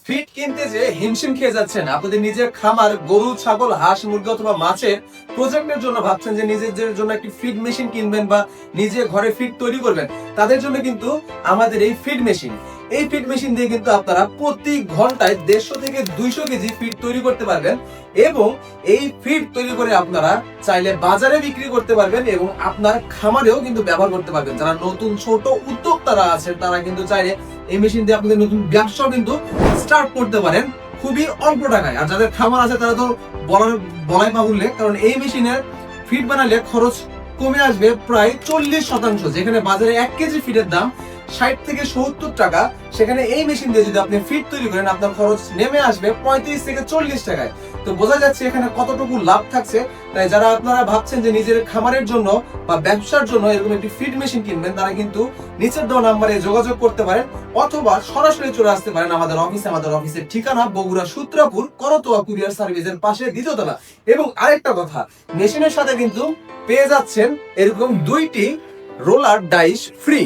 Feed কিনতে যে হিমশিম খেয়ে যাচ্ছেন, আপনাদের নিজের খামার গরু ছাগল হাঁস মুরগি অথবা মাছের প্রজেক্টের জন্য ভাবছেন যে নিজেদের জন্য একটি ফিড মেশিন কিনবেন বা নিজে ঘরে ফিড তৈরি করবেন, তাদের জন্য কিন্তু আমাদের এই ফিড মেশিন দিয়ে কিন্তু আপনারা প্রতি ঘন্টায় 150 থেকে 200 কেজি ফিড তৈরি করতে পারবেন এবং এই ফিড তৈরি করে আপনারা চাইলে বাজারে বিক্রি করতে পারবেন এবং আপনার খামারেও কিন্তু ব্যবহার করতে পারবেন। যারা নতুন ছোট উদ্যোক্তারা আছেন তারা কিন্তু চাইলে এই মেশিন দিয়ে আপনাদের নতুন ব্যবসাও কিন্তু স্টার্ট করতে পারেন খুবই অল্প টাকায়। আর যাদের খামার আছে তারা তো বলাই বাহুল্য, কারণ এই মেশিনের ফিড বানালে খরচ কমে আসবে প্রায় 40%। যেখানে বাজারে 1 কেজি ফিডের দাম 60 থেকে 70 টাকা, সেখানে এই মেশিন দিয়ে যদি আপনি ফিড তৈরি করেন আপনার খরচ নেমে আসবে 35 থেকে 40 টাকায়। তো বোঝা যাচ্ছে এখানে কতটুকু লাভ থাকছে। তাই যারা আপনারা ভাবছেন যে নিজের খামারের জন্য বা ব্যবসার জন্য এরকম একটি ফিড মেশিন কিনবেন, তারা কিন্তু নিচের দেওয়া নাম্বারে যোগাযোগ করতে পারেন অথবা সরাসরি চলে আসতে পারেন আমাদের অফিসে। আমাদের অফিসের ঠিকানা বগুড়া সূত্রাপুর করতোয়া কুরিয়ার সার্ভিসের পাশে 2য় তলা। এবং আরেকটা কথা, মেশিনের সাথে কিন্তু পেয়ে যাচ্ছেন এরকম 2টি রোলার ডাইস ফ্রি।